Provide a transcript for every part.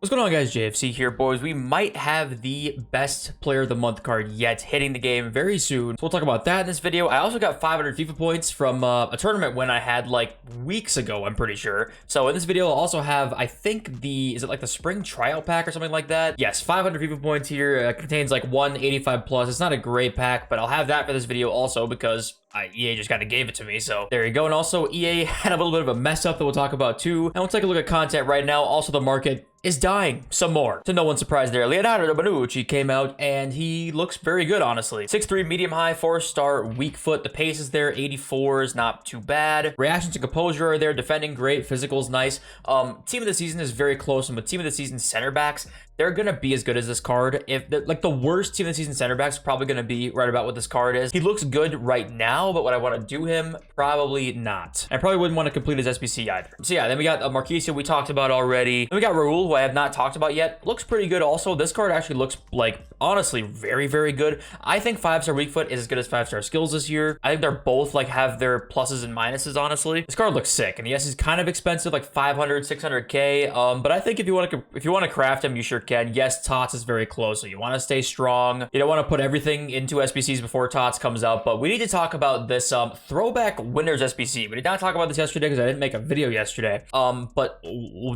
What's going on, guys? JFC here, boys. We might have the best player of the month card yet hitting the game very soon. So we'll talk about that in this video. I also got 500 FIFA points from a tournament win I had like weeks ago, I'm pretty sure. So in this video, I'll also have, I think is it like the spring tryout pack or something like that? Yes, 500 FIFA points here. It contains like 185 plus. It's not a great pack, but I'll have that for this video also because EA just kind of gave it to me, so there you go. And also, EA had a little bit of a mess up that we'll talk about too. And we'll take a look at content right now. Also, the market is dying some more. To no one's surprise there, Leonardo Bonucci came out and he looks very good, honestly. 6'3", medium high, 4-star, weak foot. The pace is there, 84 is not too bad. Reactions and composure are there, defending great, physical's nice. Team of the season is very close, and with team of the season center backs, they're gonna be as good as this card. If like the worst team of the season center back's probably gonna be right about what this card is. He looks good right now, but would I want to do him? Probably not. I probably wouldn't want to complete his SBC either. So yeah, then we got Marquisio we talked about already. Then we got Raul, who I have not talked about yet. Looks pretty good also. This card actually looks like, honestly, very, very good. I think 5-star weak foot is as good as 5-star skills this year. I think they're both like have their pluses and minuses, honestly. This card looks sick, and yes, he's kind of expensive, like 500, 600k. But I think if you want to craft him, you sure can. Yes, TOTS is very close, so you want to stay strong. You don't want to put everything into SBCs before TOTS comes out, but we need to talk about this throwback winners SBC. We did not talk about this yesterday because I didn't make a video yesterday. But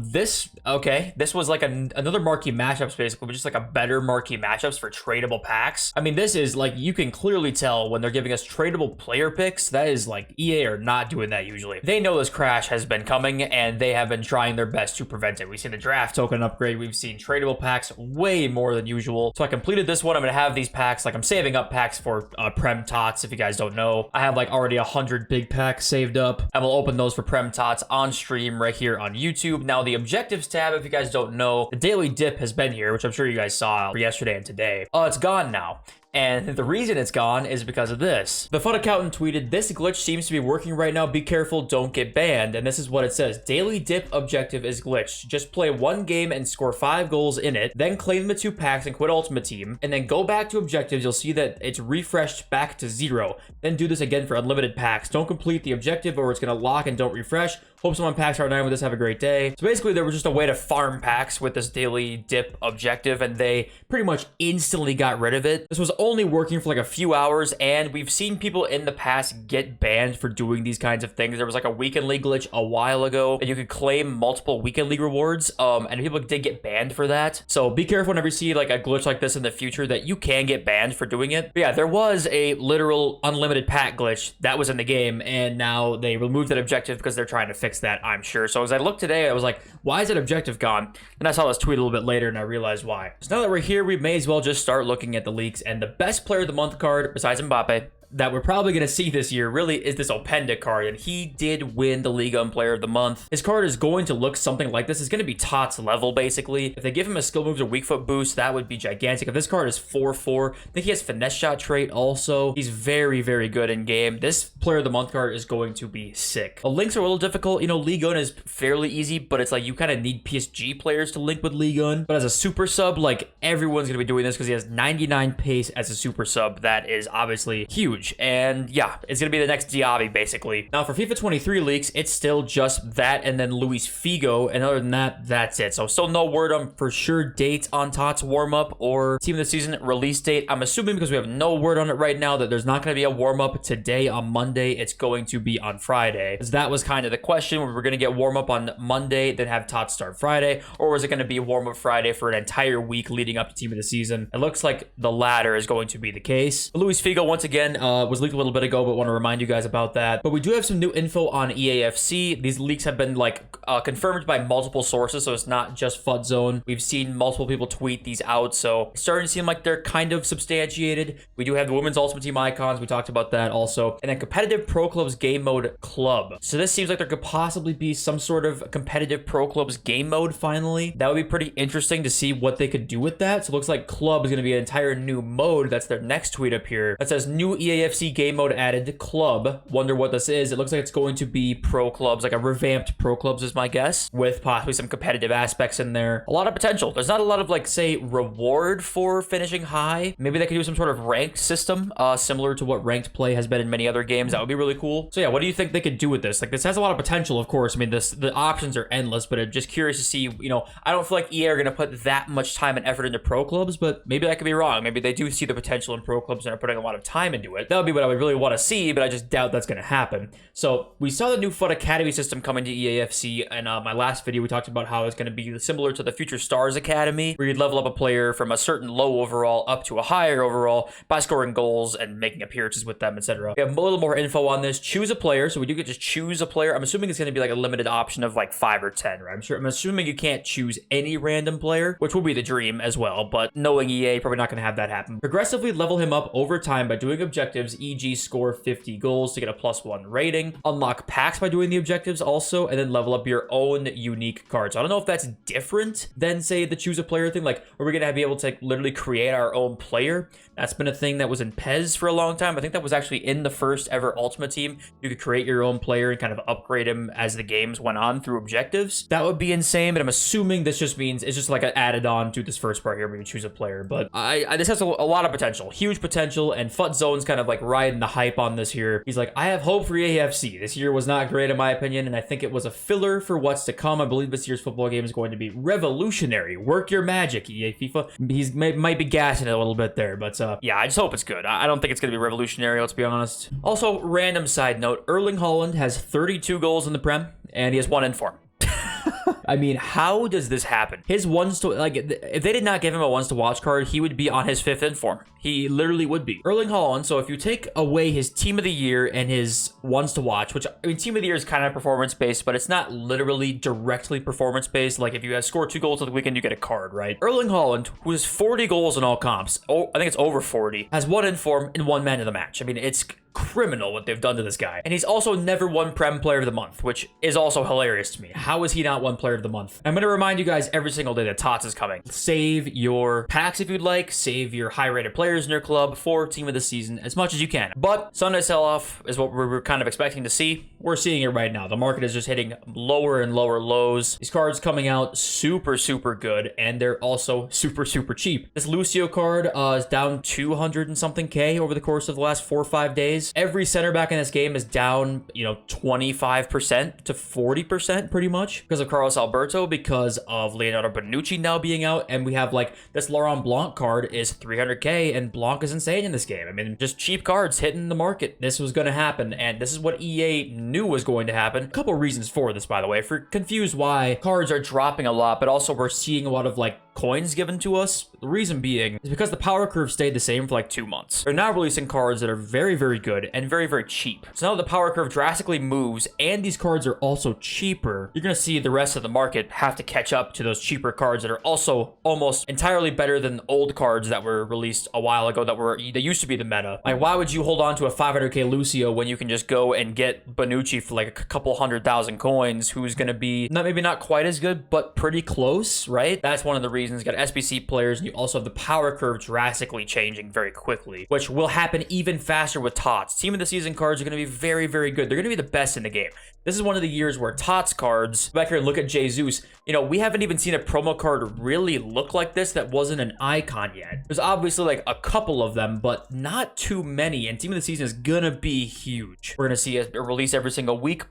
this was like another marquee matchups, basically, but just like a better marquee matchups for tradable packs. I mean, this is like, you can clearly tell when they're giving us tradable player picks. That is like, EA are not doing that usually. They know this crash has been coming and they have been trying their best to prevent it. We've seen the draft token upgrade. We've seen tradable packs way more than usual. So I completed this one. I'm gonna have these packs, like I'm saving up packs for Prem Tots. If you guys don't know, I have like already 100 big packs saved up. I will open those for Prem Tots on stream right here on YouTube. Now the objectives tab, if you guys don't know, the daily dip has been here, which I'm sure you guys saw yesterday and today. It's gone now. And the reason it's gone is because of this. The FUT accountant tweeted, "This glitch seems to be working right now. Be careful, don't get banned." And this is what it says. Daily dip objective is glitched. Just play one game and score 5 goals in it. Then claim the 2 packs and quit Ultimate Team. And then go back to objectives. You'll see that it's refreshed back to 0. Then do this again for unlimited packs. Don't complete the objective or it's going to lock and don't refresh. Hope someone packs R9 with this. Have a great day. So basically, there was just a way to farm packs with this daily dip objective, and they pretty much instantly got rid of it. This was only working for like a few hours, and we've seen people in the past get banned for doing these kinds of things. There was like a weekend league glitch a while ago, and you could claim multiple weekend league rewards, and people did get banned for that. So be careful whenever you see like a glitch like this in the future that you can get banned for doing it. But yeah, there was a literal unlimited pack glitch that was in the game, and now they removed that objective because they're trying to fix that, I'm sure. So as I looked today, I was like, why is that objective gone? And I saw this tweet a little bit later and I realized why. So now that we're here, we may as well just start looking at the leaks, and the best player of the month card besides Mbappe that we're probably going to see this year really is this Openda card, and he did win the Liga and Player of the Month. His card is going to look something like this. It's going to be TOTS level, basically. If they give him a skill moves or weak foot boost, that would be gigantic. If this card is 4-4, I think he has finesse shot trait also. He's very, very good in game. This Player of the Month card is going to be sick. The links are a little difficult. You know, Liga is fairly easy, but it's like you kind of need PSG players to link with Liga. But as a super sub, like everyone's going to be doing this because he has 99 pace as a super sub. That is obviously huge. And yeah, it's going to be the next Diaby, basically. Now, for FIFA 23 leaks, it's still just that and then Luis Figo. And other than that, that's it. So still no word on for sure dates on TOTS warm-up or Team of the Season release date. I'm assuming because we have no word on it right now that there's not going to be a warm-up today on Monday. It's going to be on Friday. Because that was kind of the question. We're going to get warm-up on Monday, then have TOTS start Friday. Or was it going to be warm-up Friday for an entire week leading up to Team of the Season? It looks like the latter is going to be the case. Luis Figo, once again, was leaked a little bit ago, but want to remind you guys about that. But we do have some new info on EAFC. These leaks have been like confirmed by multiple sources, so it's not just FUT Zone. We've seen multiple people tweet these out, so it's starting to seem like they're kind of substantiated. We do have the Women's Ultimate Team icons. We talked about that also. And then competitive Pro Clubs game mode club. So this seems like there could possibly be some sort of competitive Pro Clubs game mode finally. That would be pretty interesting to see what they could do with that. So it looks like club is going to be an entire new mode. That's their next tweet up here. That says new EA EAFC game mode added club. Wonder what this is. It looks like it's going to be pro clubs, like a revamped pro clubs is my guess, with possibly some competitive aspects in there. A lot of potential. There's not a lot of, like, say, reward for finishing high. Maybe they could do some sort of ranked system, similar to what ranked play has been in many other games. That would be really cool. So yeah, what do you think they could do with this? Like, this has a lot of potential, of course. I mean, the options are endless, but I'm just curious to see, you know, I don't feel like EA are going to put that much time and effort into pro clubs, but maybe I could be wrong. Maybe they do see the potential in pro clubs and are putting a lot of time into it. That would be what I would really want to see, but I just doubt that's going to happen. So we saw the new FUT Academy system coming to EAFC, and my last video we talked about how it's going to be similar to the Future Stars Academy, where you'd level up a player from a certain low overall up to a higher overall by scoring goals and making appearances with them, etc. We have a little more info on this. Choose a player, so we do get to choose a player. I'm assuming it's going to be like a limited option of like 5 or 10, right? I'm assuming you can't choose any random player, which will be the dream as well, but knowing EA, probably not going to have that happen. Progressively level him up over time by doing objectives, e.g. score 50 goals to get a +1 rating, unlock packs by doing the objectives also, and then level up your own unique cards. So I don't know if that's different than, say, the choose a player thing. Like, are we going to be able to like, literally create our own player? That's been a thing that was in PES for a long time. I think that was actually in the first ever Ultimate Team. You could create your own player and kind of upgrade him as the games went on through objectives. That would be insane, but I'm assuming this just means it's just like an added on to this first part here where you choose a player. But this has a lot of potential, huge potential, and FUT Zone's kind of like riding the hype on this here. He's like, I have hope for AFC. This year was not great in my opinion, and I think it was a filler for what's to come. I believe this year's football game is going to be revolutionary. Work your magic, EA FIFA. He's might be gassing it a little bit there, but yeah, I just hope it's good. I don't think it's going to be revolutionary, let's be honest. Also, random side note, Erling Haaland has 32 goals in the Prem, and he has 1 inform. I mean, how does this happen? His ones to, like, if they did not give him a ones to watch card, he would be on his 5th inform. He literally would be. Erling Haaland, so if you take away his team of the year and his ones to watch, which, I mean, team of the year is kind of performance-based, but it's not literally directly performance-based. Like, if you score 2 goals on the weekend, you get a card, right? Erling Haaland, who has 40 goals in all comps, I think it's over 40, has 1 inform and 1 man of the match. I mean, it's criminal what they've done to this guy. And he's also never won Prem Player of the Month, which is also hilarious to me. How is he not won Player of the Month? I'm going to remind you guys every single day that TOTS is coming. Save your packs if you'd like. Save your high-rated players in your club for Team of the Season as much as you can. But Sunday sell-off is what we're kind of expecting to see. We're seeing it right now. The market is just hitting lower and lower lows. These cards coming out super, super good, and they're also super, super cheap. This Lucio card is down 200 and something K over the course of the last 4 or 5 days. Every center back in this game is down, you know, 25% to 40% pretty much because of Carlos Alberto, because of Leonardo Bonucci now being out, and we have like this Laurent Blanc card is 300K, and Blanc is insane in this game. I mean, just cheap cards hitting the market. This was going to happen, and this is what EA knew was going to happen. A couple reasons for this, by the way. If you're confused why cards are dropping a lot, but also we're seeing a lot of like coins given to us, the reason being is because the power curve stayed the same for like 2 months. They're now releasing cards that are very, very good and very, very cheap. So now the power curve drastically moves, and these cards are also cheaper. You're going to see the rest of the market have to catch up to those cheaper cards that are also almost entirely better than old cards that were released a while ago that used to be the meta. Like, why would you hold on to a 500K Lucio when you can just go and get Bonucci for like a couple 100,000 coins, who's going to be maybe not quite as good, but pretty close, right? That's one of the reasons. You got SBC players, and you also have the power curve drastically changing very quickly, which will happen even faster with TOTS. Team of the Season cards are going to be very, very good. They're going to be the best in the game. This is one of the years where TOTS cards, back here and look at Jesus, you know, we haven't even seen a promo card really look like this that wasn't an icon yet. There's obviously like a couple of them, but not too many, and Team of the Season is gonna be huge. We're gonna see a release every single week,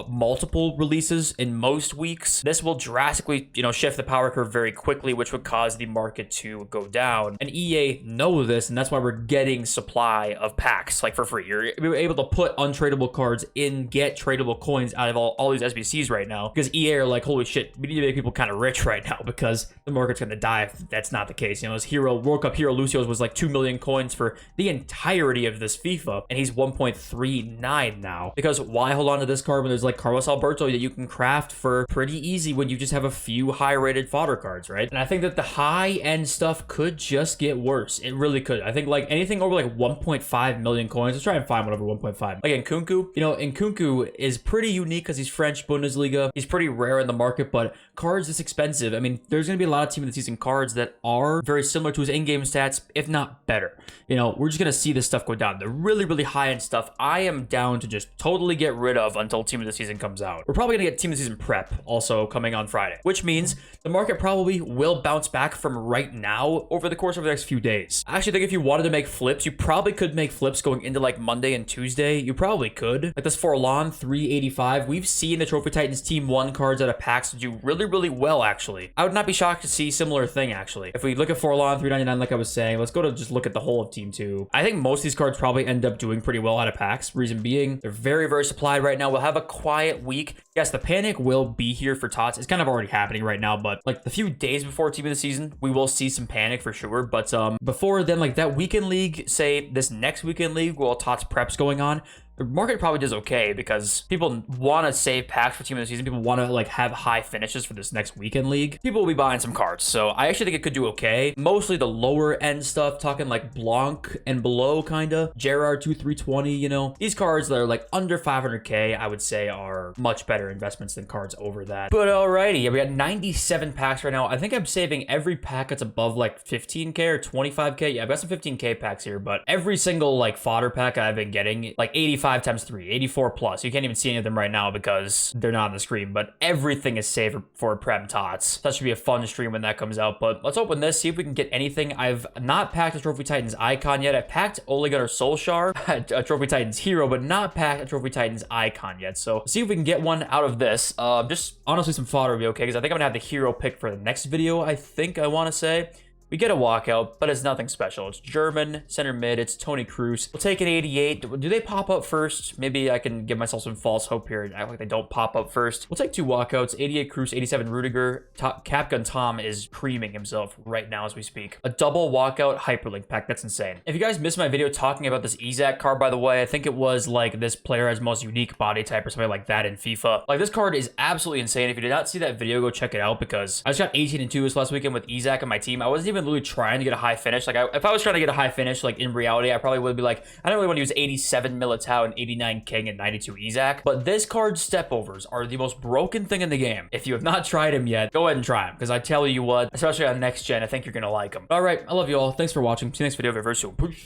multiple releases in most weeks. This will drastically, you know, shift the power curve very quickly, which would cause the market to go down. And EA know this, and that's why we're getting supply of packs, like for free. You're able to put untradeable cards in, get tradable coins out of all these SBCs right now, because EA are like, holy shit, we need to make people kind of rich right now because the market's going to die if that's not the case. You know, his World Cup hero Lucio's was like 2 million coins for the entirety of this FIFA, and he's 1.39 now. Because why hold on to this card when there's like Carlos Alberto that you can craft for pretty easy when you just have a few high-rated fodder cards, right? And I think that the high-end stuff could just get worse. It really could. I think like anything over like 1.5 million coins. Let's try and find one over 1.5. Like Nkunku, you know, Nkunku is pretty unique because he's French Bundesliga. He's pretty rare in the market, but cards this expensive. I mean, there's going to be a lot of team of the season cards that are very similar to his in-game stats, if not better. You know, we're just going to see this stuff go down. The really, really high-end stuff, I am down to just totally get rid of until team of the season comes out. We're probably going to get team of the season prep also coming on Friday, which means the market probably will bounce back from right now over the course of the next few days. I actually think if you wanted to make flips, you probably could make flips going into like Monday and Tuesday. You probably could. Like this Forlan 385. We've seen the Trophy Titans Team 1 cards out of packs do really, really well, actually. I would not be shocked to see similar thing, actually. If we look at Forlan 399, like I was saying, let's go to just look at the whole of Team 2. I think most of these cards probably end up doing pretty well out of packs. Reason being, they're very, very supplied right now. We'll have a quiet week. Yes, the panic will be here for TOTS. It's kind of already happening right now, but like the few days before team of the season, we will see some panic for sure. But before then, like that weekend league, say this next weekend league while TOTS prep's going on, the market probably does okay because people want to save packs for team of the season. People want to like have high finishes for this next weekend league. People will be buying some cards. So I actually think it could do okay. Mostly the lower end stuff, talking like Blanc and below kind of. Gerard 2320, you know. These cards that are like under 500k, I would say are much better investments than cards over that. But alrighty, yeah, we got 97 packs right now. I think I'm saving every pack that's above like 15k or 25k. Yeah, I've got some 15k packs here, but every single like fodder pack I've been getting, like 85 times 3, 84 plus. You can't even see any of them right now because they're not on the screen, but everything is saved for Prem Tots. That should be a fun stream when that comes out, but let's open this, see if we can get anything. I've not packed a Trophy Titans icon yet. I've packed Ole Gunnar Solskjaer, a Trophy Titans hero, but not packed a Trophy Titans icon yet. So see if we can get one out of this. Just honestly some fodder would be okay because I think I'm gonna have the hero pick for the next video. I think I want to say. We get a walkout, but it's nothing special. It's German, center mid, it's Tony Cruz. We'll take an 88. Do they pop up first? Maybe I can give myself some false hope here and act like they don't pop up first. We'll take 2 walkouts, 88 Cruz, 87 Rudiger. Capgun Tom is creaming himself right now as we speak. A double walkout hyperlink pack, that's insane. If you guys missed my video talking about this Isaac card, by the way, I think it was like this player has most unique body type or something like that in FIFA. Like this card is absolutely insane. If you did not see that video, go check it out because I just got 18-2 this last weekend with Isaac on my team. I wasn't even literally trying to get a high finish. Like if I was trying to get a high finish, like in reality, I probably would be like, I don't really want to use 87 Militao and 89 King and 92 Isaac. But this card's stepovers are the most broken thing in the game. If you have not tried him yet, go ahead and try him because I tell you what, especially on next gen, I think you're gonna like him. All right, I love you all. Thanks for watching. See you next video very soon. Peace.